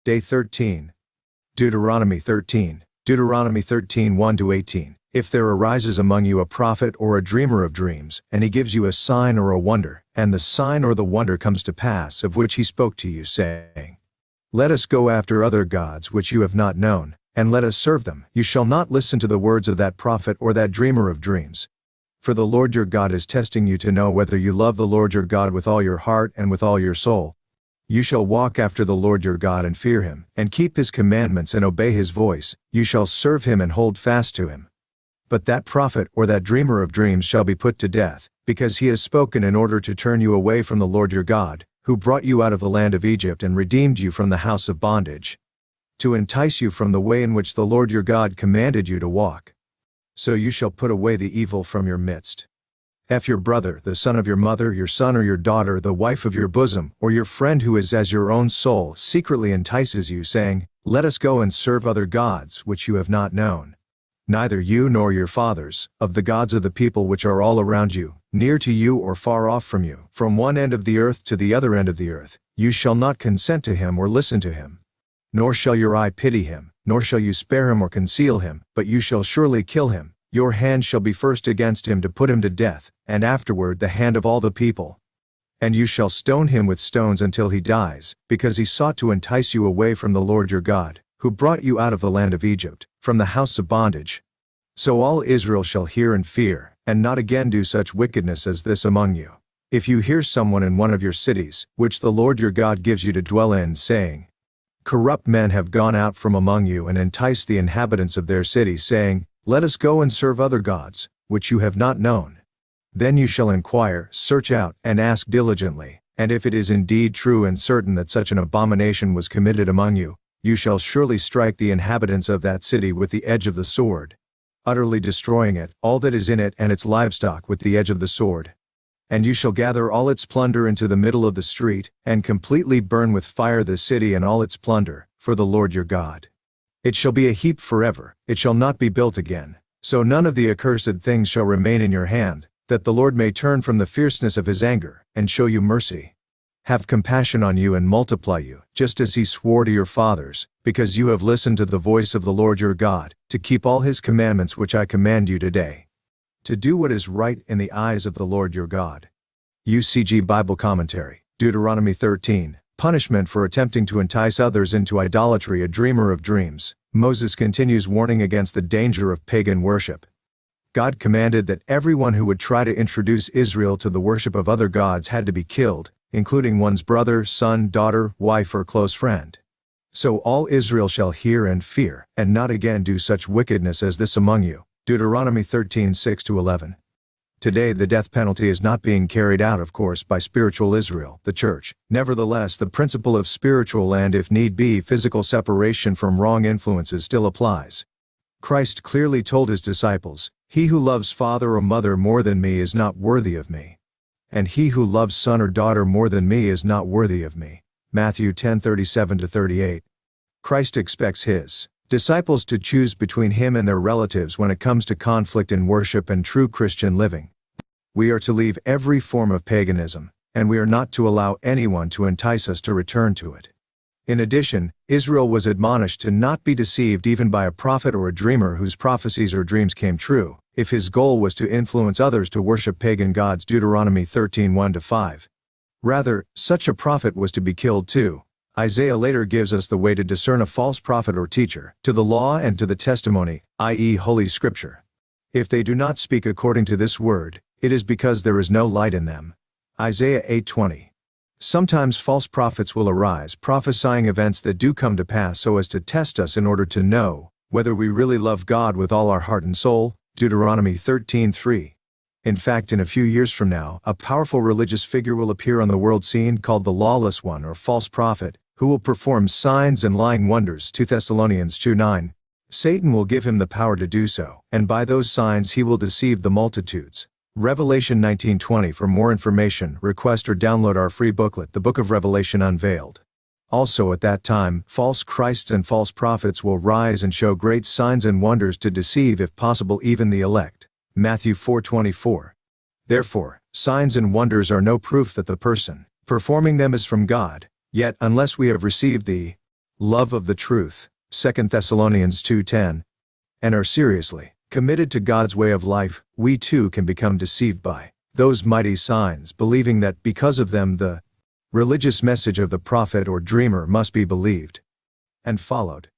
Day 13. Deuteronomy 13. Deuteronomy 13, 1-18. If there arises among you a prophet or a dreamer of dreams, and he gives you a sign or a wonder, and the sign or the wonder comes to pass of which he spoke to you, saying, Let us go after other gods which you have not known, and let us serve them, you shall not listen to the words of that prophet or that dreamer of dreams. For the Lord your God is testing you to know whether you love the Lord your God with all your heart and with all your soul. You shall walk after the Lord your God and fear him, and keep his commandments and obey his voice, you shall serve him and hold fast to him. But that prophet or that dreamer of dreams shall be put to death, because he has spoken in order to turn you away from the Lord your God, who brought you out of the land of Egypt and redeemed you from the house of bondage, to entice you from the way in which the Lord your God commanded you to walk. So you shall put away the evil from your midst. If your brother, the son of your mother, your son or your daughter, the wife of your bosom, or your friend who is as your own soul, secretly entices you, saying, Let us go and serve other gods which you have not known, neither you nor your fathers, of the gods of the people which are all around you, near to you or far off from you, from one end of the earth to the other end of the earth, you shall not consent to him or listen to him. Nor shall your eye pity him, nor shall you spare him or conceal him, but you shall surely kill him. Your hand shall be first against him to put him to death, and afterward the hand of all the people. And you shall stone him with stones until he dies, because he sought to entice you away from the Lord your God, who brought you out of the land of Egypt, from the house of bondage. So all Israel shall hear and fear, and not again do such wickedness as this among you. If you hear someone in one of your cities, which the Lord your God gives you to dwell in, saying, Corrupt men have gone out from among you and enticed the inhabitants of their cities, saying, Let us go and serve other gods, which you have not known. Then you shall inquire, search out, and ask diligently, and if it is indeed true and certain that such an abomination was committed among you, you shall surely strike the inhabitants of that city with the edge of the sword, utterly destroying it, all that is in it and its livestock with the edge of the sword. And you shall gather all its plunder into the middle of the street, and completely burn with fire the city and all its plunder, for the Lord your God. It shall be a heap forever, it shall not be built again. So none of the accursed things shall remain in your hand, that the Lord may turn from the fierceness of his anger, and show you mercy. Have compassion on you and multiply you, just as he swore to your fathers, because you have listened to the voice of the Lord your God, to keep all his commandments which I command you today, to do what is right in the eyes of the Lord your God. UCG Bible Commentary, Deuteronomy 13, Punishment for attempting to entice others into idolatry. A dreamer of dreams. Moses continues warning against the danger of pagan worship. God commanded that everyone who would try to introduce Israel to the worship of other gods had to be killed, including one's brother, son, daughter, wife, or close friend. So all Israel shall hear and fear, and not again do such wickedness as this among you. Deuteronomy 13, 6-11. Today the death penalty is not being carried out, of course, by spiritual Israel, the church. Nevertheless, the principle of spiritual and, if need be, physical separation from wrong influences still applies. Christ clearly told his disciples, He who loves father or mother more than me is not worthy of me. And he who loves son or daughter more than me is not worthy of me. Matthew 10:37-38. Christ expects his disciples to choose between him and their relatives when it comes to conflict in worship and true Christian living. We are to leave every form of paganism, and we are not to allow anyone to entice us to return to it. In addition, Israel was admonished to not be deceived even by a prophet or a dreamer whose prophecies or dreams came true, if his goal was to influence others to worship pagan gods. Deuteronomy 13, 1-5. Rather, such a prophet was to be killed too. Isaiah later gives us the way to discern a false prophet or teacher, to the law and to the testimony, i.e. Holy Scripture. If they do not speak according to this word, it is because there is no light in them. Isaiah 8:20. Sometimes false prophets will arise, prophesying events that do come to pass so as to test us in order to know whether we really love God with all our heart and soul. Deuteronomy 13:3. In fact, in a few years from now, a powerful religious figure will appear on the world scene called the lawless one or false prophet, who will perform signs and lying wonders. 2 Thessalonians 2:9. Satan will give him the power to do so, and by those signs he will deceive the multitudes. Revelation 19:20. For more information, request or download our free booklet, The Book of Revelation Unveiled. Also at that time, false Christs and false prophets will rise and show great signs and wonders to deceive, if possible, even the elect. Matthew 4:24. Therefore, signs and wonders are no proof that the person performing them is from God. Yet, unless we have received the love of the truth, 2 Thessalonians 2:10, and are seriously committed to God's way of life, we too can become deceived by those mighty signs, believing that because of them the religious message of the prophet or dreamer must be believed and followed.